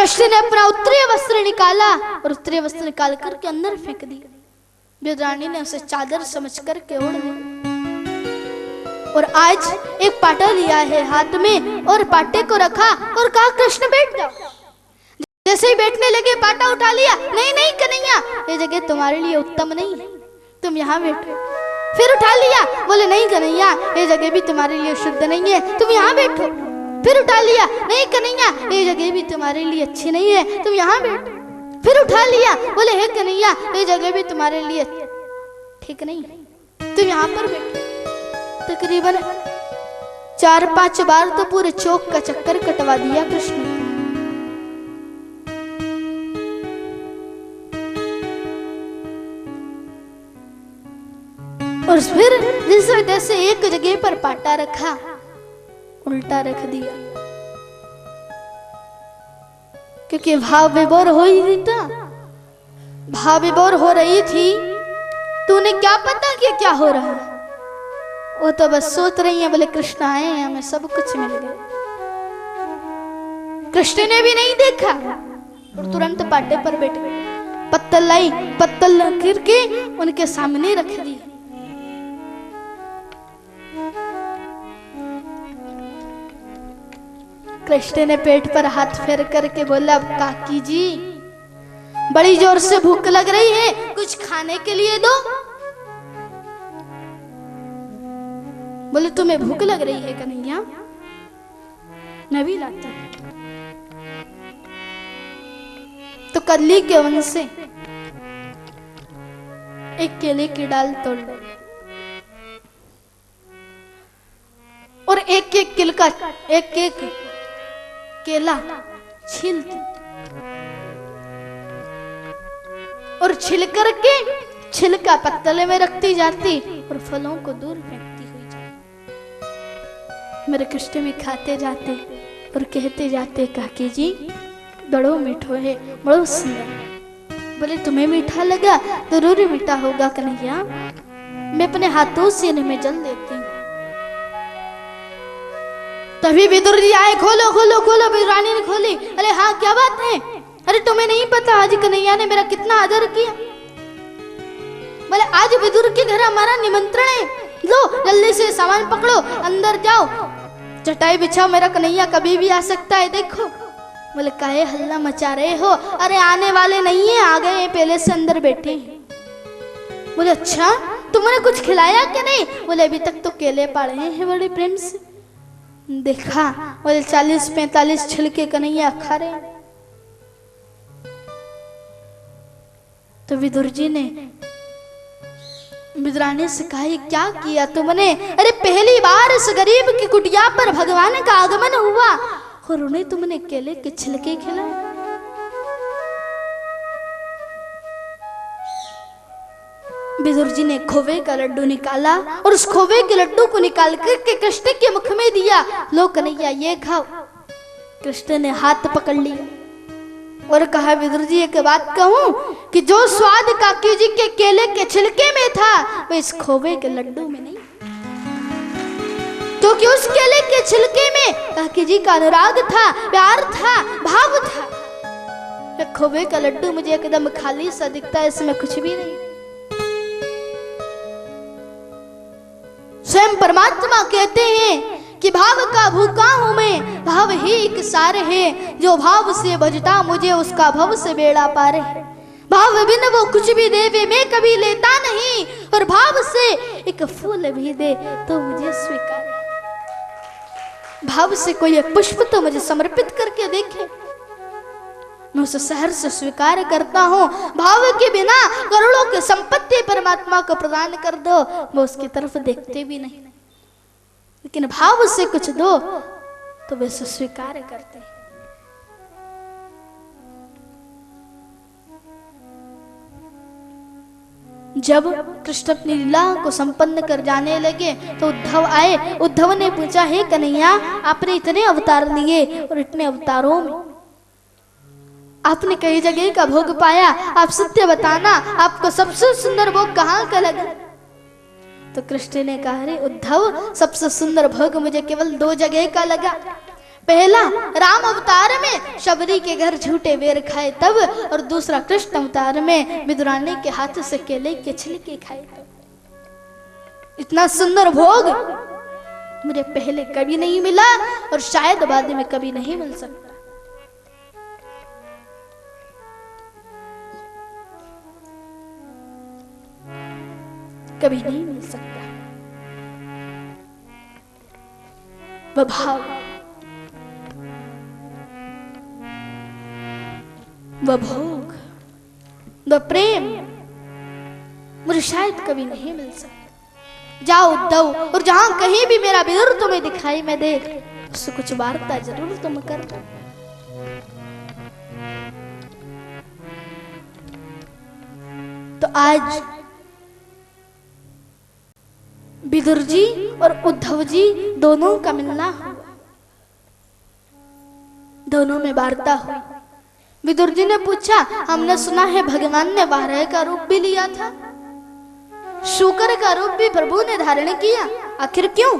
कृष्ण ने अपना उत्तरीय वस्त्र निकाला और उत्तरीय वस्त्र निकाल करके अंदर फेंक दिया। विद्राणी ने उसे चादर समझ करके ओढ़ लिया और आज एक पाटा लिया है हाथ में और पाटे को रखा और कहा कृष्ण बैठ जाओ। जैसे ही बैठने लगे पाटा उठा लिया, नहीं नहीं कन्हैया ये जगह तुम्हारे लिए उत्तम नहीं है, तुम यहाँ बैठो। फिर उठा लिया, बोले नहीं कन्हैया ये जगह भी तुम्हारे लिए शुद्ध नहीं है, तुम यहाँ बैठो। फिर उठा लिया, नहीं कन्हैया ये जगह भी तुम्हारे लिए अच्छी नहीं है, तुम यहाँ बैठो। फिर उठा लिया, बोले हे कन्हैया ये जगह भी तुम्हारे लिए ठीक नहीं है, तुम यहाँ पर बैठो। तकरीबन 4-5 बार तो पूरे चौक का चक्कर कटवा दिया कृष्ण ने। और फिर जैसे तैसे एक जगह पर पाटा रखा, उल्टा रख दिया, क्योंकि भाव विभोर हो ही नहीं था। भाव विभोर हो रही थी तो उन्हें क्या पता कि क्या हो रहा है। वो तो बस सोच रही है बोले कृष्ण आए हैं, हमें सब कुछ मिल गया। कृष्ण ने भी नहीं देखा और तुरंत पाटे पर बैठ गए। पत्तल लाई, पत्तल करके उनके सामने रख दी। कृष्ण ने पेट पर हाथ फेर करके बोला काकी जी बड़ी जोर से भूख लग रही है, कुछ खाने के लिए दो। बोले तुम्हें भूख लग रही है कन्हैया, मैं भी लाता हूं। तो कल्ली के वन से एक केले की डाल तोड़ ली और एक एक केला छील और छिल करके छिलका पत्तले में रखती जाती और फलों को दूर फेंकती हुई जाती। मेरे कृष्ण भी खाते जाते और कहते जाते काकी जी बड़ो मीठो है, बड़ो सुंदर। बोले तुम्हें मीठा लगा, जरूर मीठा होगा कन्हैया, मैं अपने हाथों से इनमें जल देती हूँ। तभी विदुर जी आए, खोलो खोलो खोलो। विदुरानी ने खोली। अरे हाँ क्या बात है? अरे तुम्हें नहीं पता आज कन्हैया ने मेरा कितना आदर किया। बोले आज विदुर के घर हमारा निमंत्रण है, लो जल्दी से सामान पकड़ो, अंदर जाओ, चटाई बिछाओ, मेरा कन्हैया कभी भी आ सकता है, देखो। बोले काहे हल्ला मचा रहे हो? अरे आने वाले नहीं है, आ गए पहले से अंदर बैठे हैं। बोले अच्छा तुमने कुछ खिलाया क्या? नहीं। बोले अभी तक तो केले पाड़े हैं बड़े प्रेम से। देखा बोले 40-45 छिलके कन्हैया खा रहे। तो विदुर जी ने विदुरानी से कहा क्या किया तुमने? अरे पहली बार इस गरीब की कुटिया पर भगवान का आगमन हुआ और उन्हें तुमने केले के छिलके खिलाए। विदुर जी ने खोवे का लड्डू निकाला और उस खोवे के लड्डू को निकाल करके कृष्ण के मुख में दिया। लो कन्हैया ये खाओ। कृष्ण ने हाथ पकड़ लिया और कहा विदुर जी एक बात कहूं कि जो स्वाद काकी जी के केले के छिलके में था वो इस खोवे के लड्डू में नहीं, क्योंकि उस केले के छिलके में काकी जी का अनुराग था, प्यार था, भाव था। खोवे का लड्डू मुझे एकदम खाली सा दिखता है, इसमें कुछ भी नहीं। स्वयं परमात्मा कहते हैं कि भाव का भूखा हूं मैं, भाव ही एक सार है, जो भाव से भजता मुझे उसका भव से बेड़ा पार है। भाव बिन वो कुछ भी देवे मैं कभी लेता नहीं, और भाव से एक फूल भी दे तो मुझे स्वीकार है। भाव से कोई एक पुष्प तो मुझे समर्पित करके देखे, मैं उसे सहर से स्वीकार करता हूँ। भाव के बिना करोड़ों की संपत्ति परमात्मा को प्रदान कर दो, वो उसकी तरफ देखते भी नहीं, लेकिन भाव से कुछ दो तो वे उसे स्वीकार करते हैं। जब कृष्ण अपनी लीला को संपन्न कर जाने लगे तो उद्धव आए। उद्धव ने पूछा हे कन्हैया आपने इतने अवतार लिए और इतने अवतारों में आपने कई जगह का भोग पाया, आप सत्य बताना आपको सबसे सुंदर भोग कहाँ का लगा? तो कृष्ण ने कहा अरे उद्धव सबसे सुंदर भोग मुझे केवल 2 जगह का लगा। पहला राम अवतार में शबरी के घर झूठे बेर खाए तब, और दूसरा कृष्ण अवतार में विदुरानी के हाथ से केले के छिलके खाए तब। इतना सुंदर भोग मुझे पहले कभी नहीं मिला और शायद बाद में कभी नहीं मिल सकता। कभी नहीं मिल सकता। वह भाव, वह भोग, वह प्रेम मुझे शायद कभी नहीं मिल सकता। जाओ उद्धव, और जहां कहीं भी मेरा विदुर तुम्हें दिखाई में दे, उससे कुछ वार्ता जरूर तुम कर दो। तो आज विदुर जी और उद्धव जी दोनों का मिलना हुआ, दोनों में वार्ता हुई। विदुर जी ने पूछा, हमने सुना है भगवान ने वाराह का रूप भी लिया था, शूकर का रूप भी प्रभु ने धारण किया, आखिर क्यों?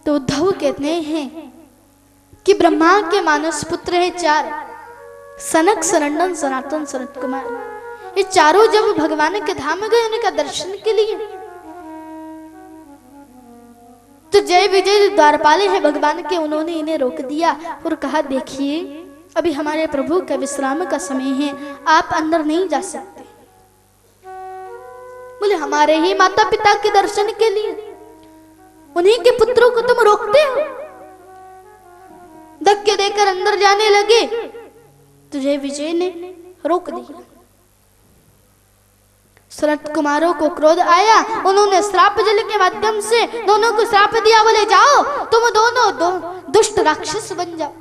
तो उद्धव कहते हैं कि ब्रह्मा के मानस पुत्र हैं 4, सनक, सनंदन, सनातन, सनत कुमार। ये चारों जब भगवान के धाम गए उनका दर्शन के लिए, तो जय विजय द्वारपाले हैं भगवान के, उन्होंने इन्हें रोक दिया और कहा, देखिए अभी हमारे प्रभु का विश्राम का समय है, आप अंदर नहीं जा सकते। बोले, हमारे ही माता पिता के दर्शन के लिए उन्हीं के पुत्रों को तुम रोकते हो? धक्के देकर अंदर जाने लगे, तुझे विजय ने रोक दिया। सनत कुमारों को क्रोध आया, उन्होंने श्राप जल के माध्यम से दोनों को श्राप दिया। बोले, जाओ तुम दोनों दुष्ट राक्षस बन जाओ।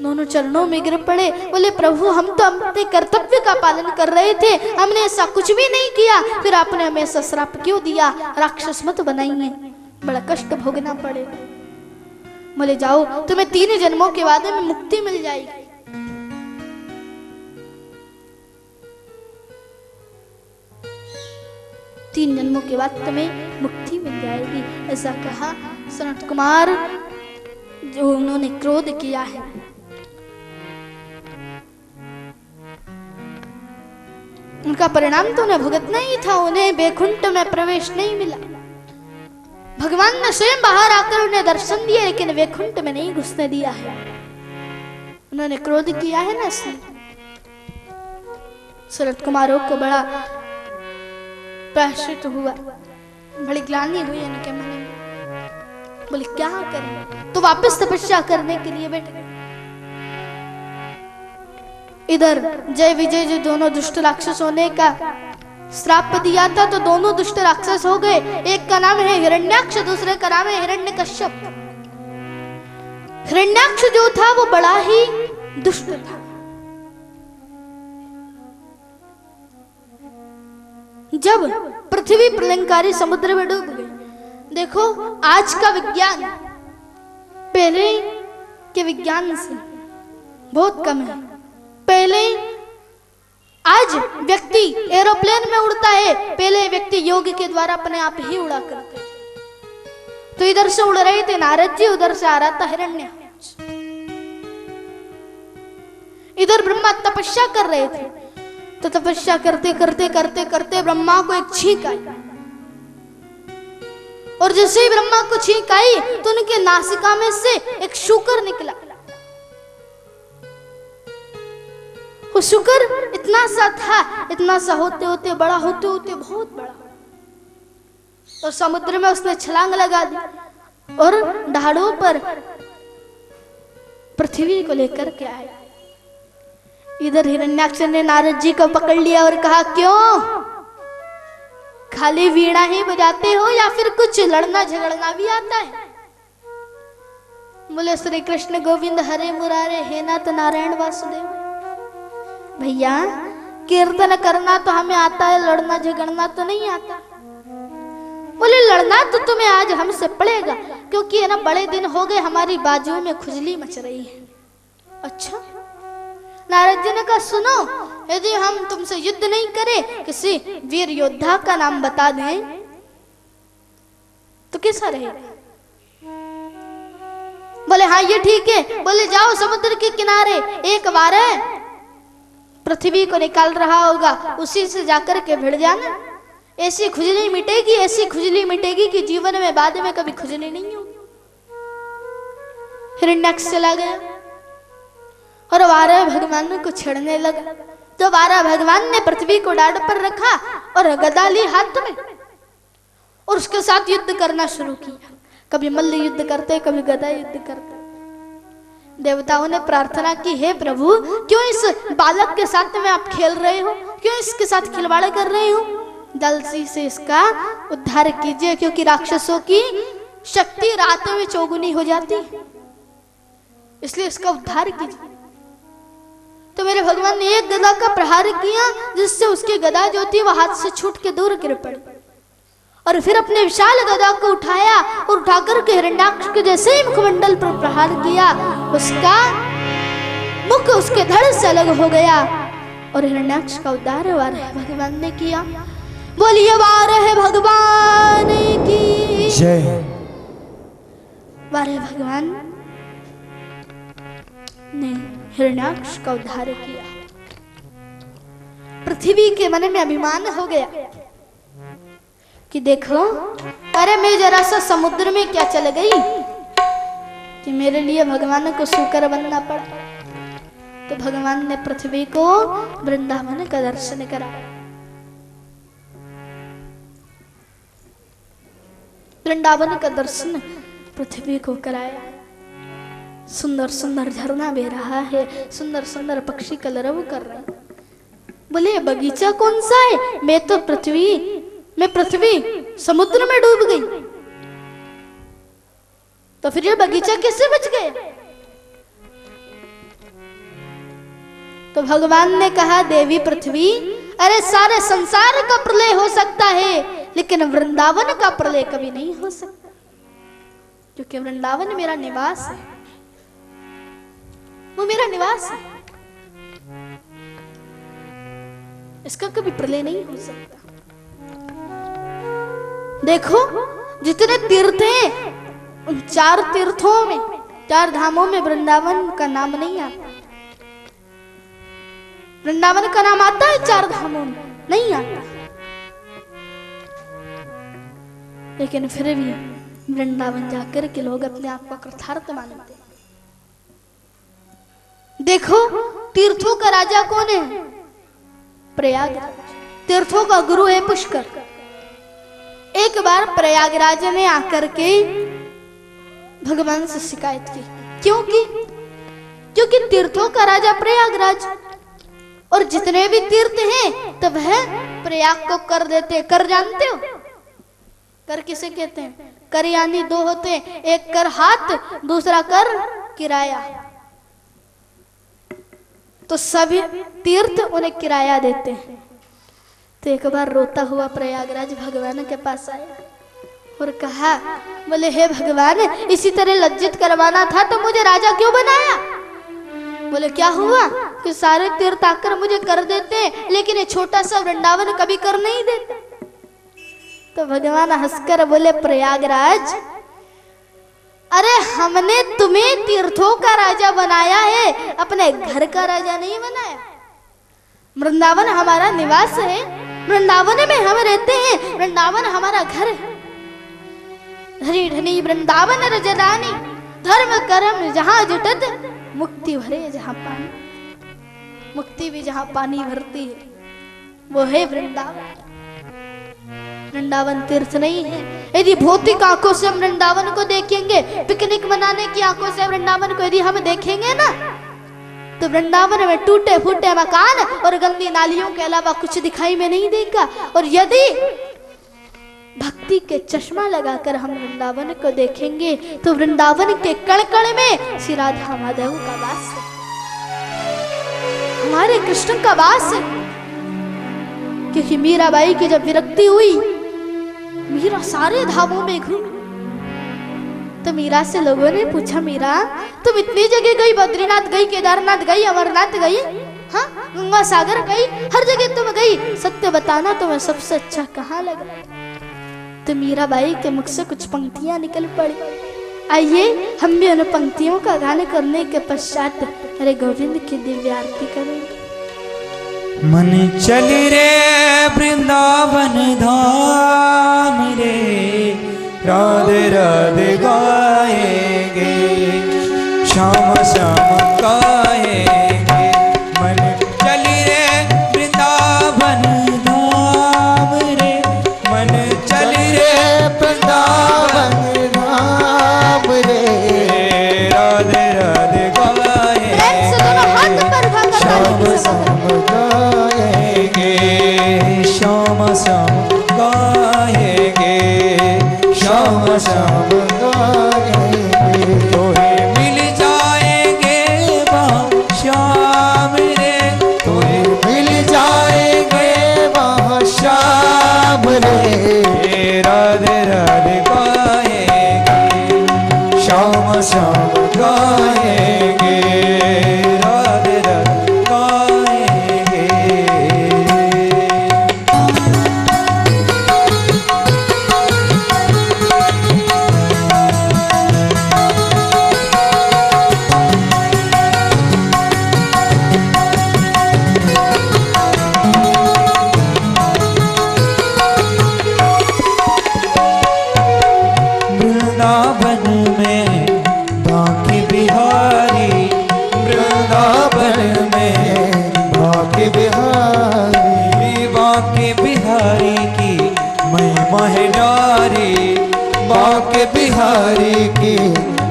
दोनों चरणों में गिर पड़े। बोले, प्रभु हम तो अपने कर्तव्य का पालन कर रहे थे, हमने ऐसा कुछ भी नहीं किया, फिर आपने हमें ऐसा श्राप क्यों दिया? राक्षस मत बनाइए, बड़ा कष्ट भोगना पड़ेगा। बोले, जाओ तुम्हें 3 जन्मों के बाद में मुक्ति मिल जाएगी। 3 जन्मों के बाद तुम्हें मुक्ति मिल जाएगी, ऐसा कहा। सनत कुमार जो उन्होंने क्रोध किया है, उनका परिणाम तो उन्हें भुगतना ही था। उन्हें वैकुंठ में प्रवेश नहीं मिला। भगवान ने स्वयं बाहर आकर उन्हें दर्शन दिए, लेकिन वैकुंठ में नहीं घुसने दिया है। उन्होंने क्रोध किया है ना, इसलिए सनत कुमारों को बड़ा प्रायश्चित हुआ, बड़ी ग्लानि हुई उनके मन में। बोले, क्या करें? तो वापस तपस्या करने के लिए बैठ गए। इधर जय विजय जो दोनों दुष्ट राक्षस होने का श्राप दिया था, तो दोनों दुष्ट राक्षस हो गए। एक का नाम है हिरण्याक्ष, दूसरे का नाम है हिरण्यकश्यप। हिरण्याक्ष जो था वो बड़ा ही दुष्ट था। जब पृथ्वी प्रलयंकारी समुद्र में डूब गई, देखो आज का विज्ञान पहले के विज्ञान से बहुत कम है। पहले आज व्यक्ति एरोप्लेन में उड़ता है, पहले व्यक्ति योग के द्वारा अपने आप ही उड़ा करते। तो इधर से उड़ रहे थे नारद जी, उधर से आ रहा था हिरण्याक्ष। इधर ब्रह्मा तपस्या कर रहे थे, तो तपस्या करते करते करते करते ब्रह्मा को एक छींक आई, और जैसे ही ब्रह्मा को छींक आई तो उनके नासिका में से एक शूकर निकला। वो शुकर इतना सा था, इतना सा होते होते बड़ा, होते होते बहुत बड़ा, और समुद्र में उसने छलांग लगा दी और ढालों पर पृथ्वी को लेकर के आया। इधर हिरण्याक्ष ने नारद जी को पकड़ लिया और कहा, क्यों खाली वीणा ही बजाते हो या फिर कुछ लड़ना झगड़ना भी आता है? बोले, श्री कृष्ण गोविंद हरे मुरारे हे नाथ नारायण वासुदेव। भैया कीर्तन करना तो हमें आता है, लड़ना झगड़ना तो नहीं आता। बोले, लड़ना तो तुम्हें आज हमसे पड़ेगा, क्योंकि है ना बड़े दिन हो गए हमारी बाजुओं में खुजली मच रही है। अच्छा, नारद जी ने कहा, सुनो यदि हम तुमसे युद्ध नहीं करें, किसी वीर योद्धा का नाम बता दें तो कैसा रहेगा? बोले हाँ ये ठीक है। बोले जाओ समुद्र के किनारे, एक बार पृथ्वी को निकाल रहा होगा, उसी से जाकर के भिड़ जाना। ऐसी खुजली मिटेगी, ऐसी खुजली मिटेगी कि जीवन में बाद में कभी खुजली नहीं होगी। हिरण्याक्ष चला गया और वारा भगवान को छेड़ने लगा। तो वारा भगवान ने पृथ्वी को डांड पर रखा और गदा ली हाथ में और उसके साथ युद्ध करना शुरू किया। कभी मल्ल युद्ध करते, कभी गदा युद्ध करते। देवताओं ने प्रार्थना की, हे प्रभु क्यों इस बालक के साथ में आप खेल रहे हो, क्यों इसके साथ खिलवाड़ कर रहे हो? जल्दी से इसका उद्धार कीजिए, क्योंकि राक्षसों की शक्ति रात में चौगुनी हो जाती है, इसलिए इसका उद्धार कीजिए। तो मेरे भगवान ने एक गदा का प्रहार किया, जिससे उसकी गदा जो थी वह हाथ से छूट के दूर गिर पड़ी। और फिर अपने विशाल गदा को उठाया और उठाकर के हिरण्याक्ष के जैसे ही मुखमंडल पर प्रहार किया, उसका मुख उसके धड़ से अलग हो गया और हिरण्याक्ष का उद्धार वाराह भगवान ने किया। बोलिए वाराह भगवान की जय। वाराह भगवान ने हिरण्याक्ष का उद्धार किया। पृथ्वी के मन में अभिमान हो गया कि देखो, अरे मैं जरा सा समुद्र में क्या चल गई कि मेरे लिए भगवान को सूकर बनना पड़ा। तो भगवान ने पृथ्वी को वृंदावन का दर्शन कराया। वृंदावन का दर्शन पृथ्वी को कराया। सुंदर सुंदर झरना बह रहा है, सुंदर सुंदर पक्षी कलरव कर रहे हैं। बोले बगीचा कौन सा है? मैं पृथ्वी समुद्र में डूब गई, तो फिर ये बगीचा कैसे बच गया? तो भगवान ने कहा, देवी पृथ्वी, अरे सारे संसार का प्रलय हो सकता है, लेकिन वृंदावन का प्रलय कभी नहीं हो सकता, क्योंकि वृंदावन मेरा निवास है, वो मेरा निवास है, इसका कभी प्रलय नहीं हो सकता। देखो जितने तीर्थ हैं, उन 4 तीर्थों में, 4 धामों में वृंदावन का नाम नहीं आता। वृंदावन का नाम आता है 4 धामों में? नहीं आता। लेकिन फिर भी वृंदावन जाकर के लोग अपने आप को कृतार्थ मानते हैं। देखो तीर्थों का राजा कौन है? प्रयागराज। तीर्थों का गुरु है पुष्कर। एक बार प्रयागराज में आकर के भगवान से शिकायत की, क्योंकि तीर्थों का राजा प्रयागराज, और जितने भी तीर्थ हैं तो वह प्रयाग को कर देते। कर जानते हो कर किसे कहते हैं? कर यानी 2 होते हैं, एक कर हाथ, दूसरा कर किराया। तो सभी तीर्थ उन्हें किराया देते हैं। तो एक बार रोता हुआ प्रयागराज भगवान के पास आया और कहा, बोले हे भगवान, इसी तरह लज्जित करवाना था तो मुझे राजा क्यों बनाया? बोले क्या हुआ कि सारे तीर्थ आकर मुझे कर देते हैं, लेकिन ये छोटा सा वृंदावन कभी कर नहीं देता। तो भगवान हंसकर बोले, प्रयागराज, अरे हमने तुम्हें तीर्थों का राजा बनाया है, अपने घर का राजा नहीं बनाया। वृंदावन हमारा निवास है, वृंदावन में हम रहते हैं, वृंदावन हमारा घर है। धनी धनी वृंदावन रजदानी, धर्म कर्म जहां जुटत, मुक्ति भरे जहां पानी। मुक्ति भी जहां पानी भरती है वो है वृंदावन। वृंदावन तीर्थ नहीं है। यदि भौतिक आंखों से हम वृंदावन को देखेंगे, पिकनिक मनाने की आंखों से वृंदावन को यदि हम देखेंगे ना, तो वृंदावन में टूटे फूटे मकान और गंदी नालियों के अलावा कुछ दिखाई में नहीं देगा। और यदि भक्ति के चश्मा लगाकर हम वृंदावन को देखेंगे, तो वृंदावन के कण कण में श्री राधा माधव का वास है, हमारे कृष्ण का वास है। क्योंकि मीराबाई की जब विरक्ति हुई, मीरा सारे धामों में घूमी। तो मीरा से लोगों ने पूछा, मीरा तुम इतनी जगह गई, बद्रीनाथ गई, केदारनाथ गई, अमरनाथ गई, हाँ, गंगा सागर गई, हर जगह तुम गई, सत्य बताना तुम्हें सबसे अच्छा कहाँ लगा? तो मीराबाई के मुख से कुछ पंक्तियां निकल पड़ी। आइए हम भी उन पंक्तियों का गान करने के पश्चात अरे गोविंद की दिव्य आरती करेंगे। मन चल रे वृंदावन धाम रे, राधे राधे गाएंगे, श्याम श्याम गाएंगे। मन चल रे वृंदावन धाम रे, मन चल रे वृंदावन धाम रे, राधे राधे गाएंगे, श्याम श्याम गाएंगे, श्याम श्याम गाएंगे, श्याम श्याम गाएंगे। तोहे मिल जाएंगे वहाँ श्याम रे, तोहे मिल जाएंगे वहाँ श्याम रे, राधे राधे गाएंगे, श्याम श्याम गाएंगे, राधे राधे गाएंगे। वृंदावन में बांके बिहारी, वृंदावन में बांके बिहारी, बांके बिहारी की महिमा है न्यारी, बांके बिहारी की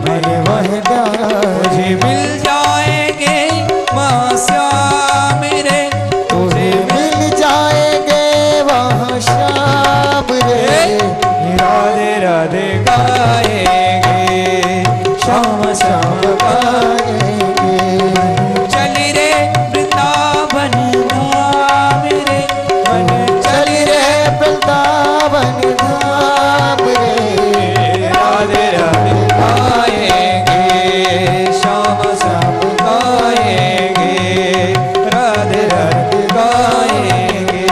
महिमा है न्यारी। मिल जाएंगे वहाँ श्याम रे, तुझे मिल जाएंगे वहाँ श्याम रे, राधे राधे गाएंगे, श्याम श्याम गाएंगे। चल रे वृंदावन धाम रे, मन चल रे वृंदावन धाम रे, राधे राधे गाएंगे, श्याम श्याम गाएंगे, राधे राधे गाएंगे।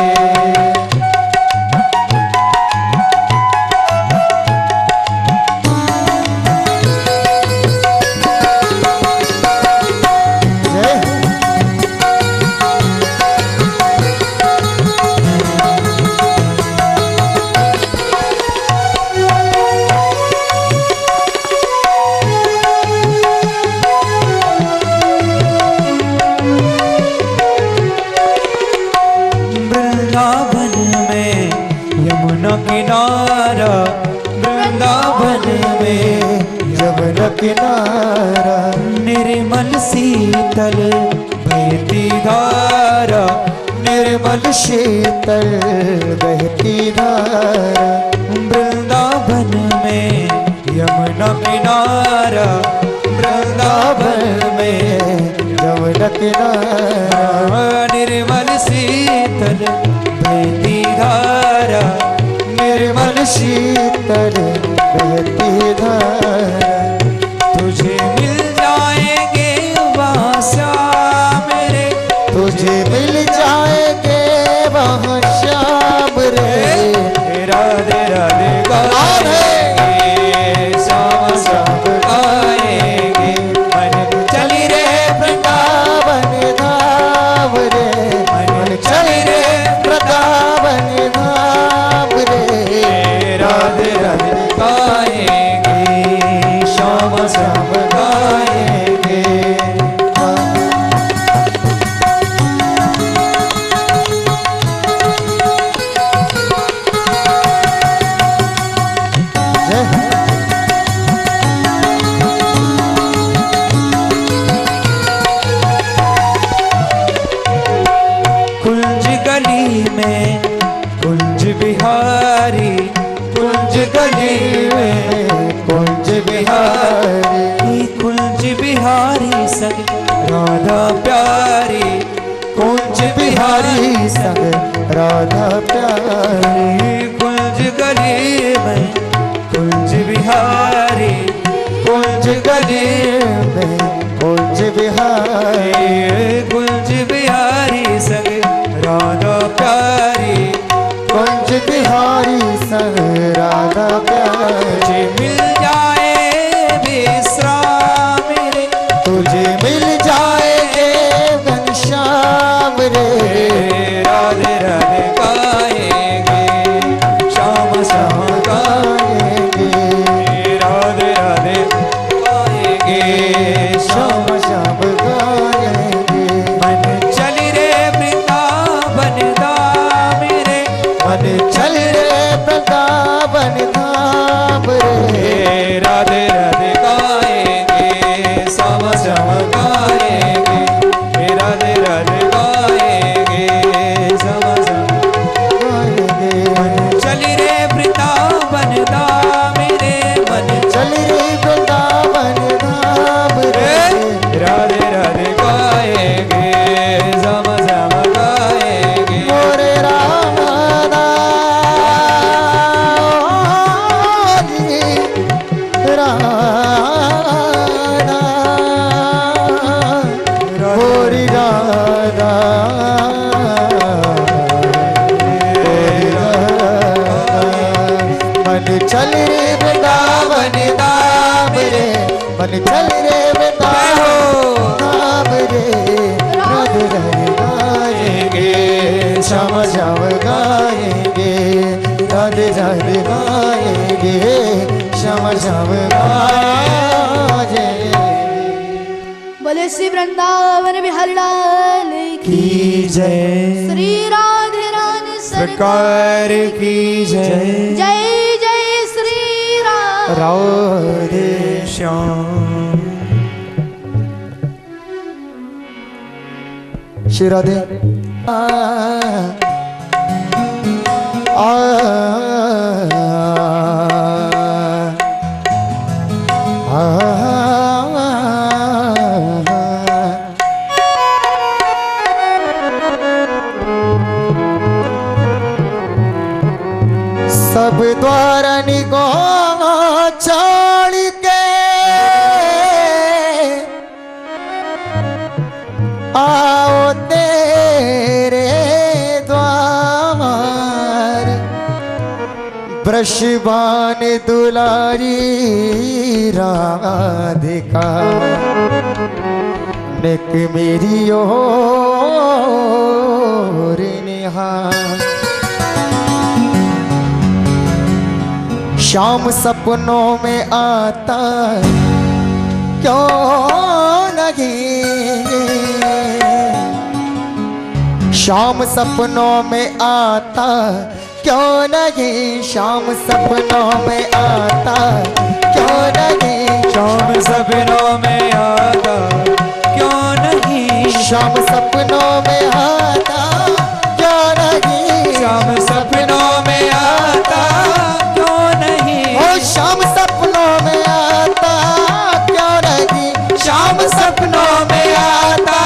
वृंदावन में यमुना किनारा, वृंदावन में यमुना किनारा, निर्मल शीतल बहती धारा, निर्मल शीतल बहती धारा। वृंदावन में यमुना किनारा, वृंदावन में यमुना किनारा, निर्मल शीतल बहती धारा, निर्मल शीतल बहती धारा। तुझे मिल जाएंगे वहाँ श्याम रे, तुझे मिल जाएंगे वहाँ श्याम रे, राधे राधे गाएंगे, श्याम श्याम गाएंगे। मन चल रे वृंदावन धाम रे, मन चल रे वृंदावन धाम रे, राधे राधे गाएंगे, श्याम श्याम गाएंगे। कुंज गली में कुंज बिहारी, कुंज गली में कुंज बिहारी, कुंज बिहारी संग राधा प्यारी, कुंज बिहारी संग राधा प्यारी। कुंज गली में कुंज बिहारी, कुंज गली में कुंज बिहारी, कुंज बिहारी बिहारी संग राधा प्यारी, कुंज बिहारी संग राधा प्यारी। तुझे मिल जाए विश्राम रे, तुझे मिल जाएंगे घनश्याम रे। राधे राधे गाएंगे श्याम श्याम गाएंगे, राधे राधे गाएंगे श्याम श्याम गाएंगे। मन चल रे वृंदावन धाम रे, मन चल रे वृंदावन धाम रे। राधे राधे गाएंगे श्याम श्याम गाएंगे, राधे राधे गाएंगे श्याम श्याम गाएंगे। चल रे वृंदावन धाम रे, मन चल रे वृंदावन धाम रे। राधे राधे गाएंगे श्याम श्याम गाएंगे, मोरे राम राधा मोरी राधा मन चल रे वृंदावन धाम रे। मन चल रे वृंदावन धाम रे। राधे राधे गाएंगे श्याम श्याम गाएंगे, राधे राधे गाएंगे श्याम श्याम गाएंगे। बोले श्री वृंदावन बिहारी लाल की की जय, श्री राधे राधे सरकार की जय, जय जय श्री राम। राधे श्याम। श्री राधे आ आ सब द्वारा निगो चाल के आओ तेरे द्वार। वृषभान दुलारी राधिका निक मेरी ओर निहार। शाम सपनों में आता क्यों नहीं, शाम सपनों में आता क्यों नहीं, शाम सपनों में आता क्यों नहीं, शाम सपनों में आता क्यों नहीं, शाम सपनों में आता क्यों नहीं, शाम सपनों में आता क्यों नहीं, ओ शाम सपनों में आता क्यों नहीं, शाम सपनों में आता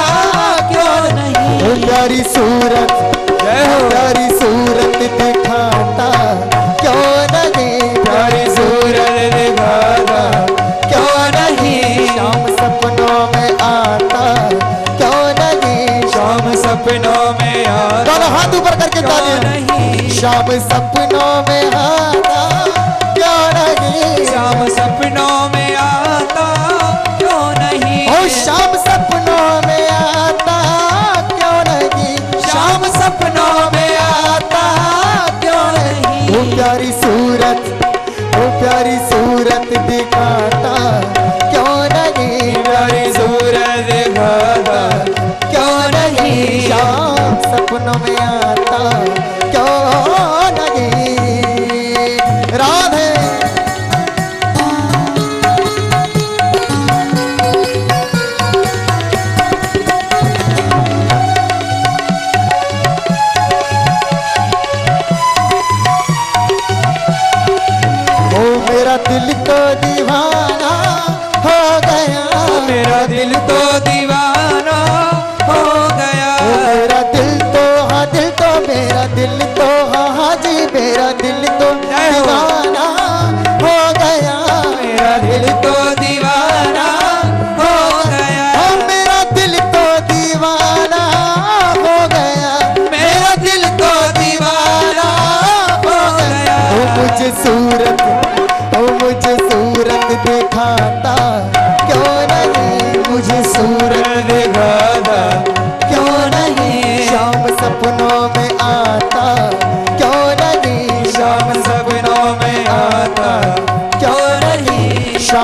क्यों नहीं। ओ प्यारी सूरत जय हो, प्यारी सूरत दिखाता क्यों नहीं, प्यारी सूरत दिखाता क्यों नहीं, शाम सपनों में आता क्यों नहीं, शाम सपनों में आता दोनों हाथ ऊपर करके क्यों तालियां। नहीं, शाम सपनों में आता क्यों नहीं, शाम सपनों में आता क्यों नहीं, ओ शाम सपनों में आता क्यों नहीं, शाम सपनों में आता क्यों नहीं। ओ प्यारी सूरत दिखाता क्यों नहीं, प्यारी सूरत दिखाता क्यों नहीं, शाम सपनों में आता क्यों नहीं। राधे ओ मेरा दिल तो दीवाना हो गया, मेरा दिल तो दीवाना हो गया, ओ मेरा दिल तो हाँ दिल तो मेरा दिल तो हाँ जी मेरा दिल तो दीवाना हो गया, मेरा दिल तो दीवाना हो गया, ओ मेरा दिल तो दीवाना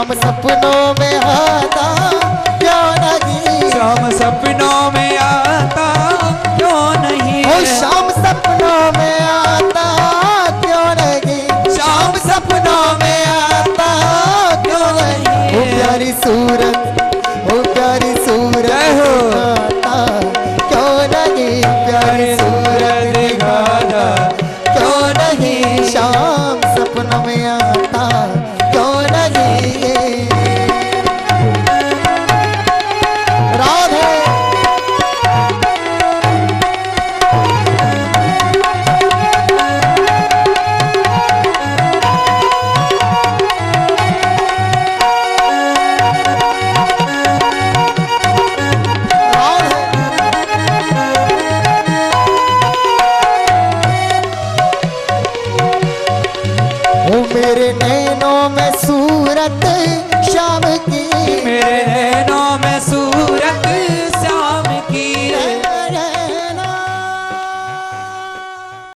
शाम सपनों में आता क्यों नहीं, शाम सपनों में आता क्यों नहीं ओ है? शाम सपनों में आता क्यों नहीं, शाम सपनों में आता क्यों नहीं ओ है? प्यारी सूरत, ओ प्यारी सूरत जय हो। दिखाता क्यों नहीं, प्यारी सूरत दिखाता क्यों नहीं, शाम सपनों में आता क्यों नहीं। राधे ओ मेरे नैनों में सूरत शाम की, मेरे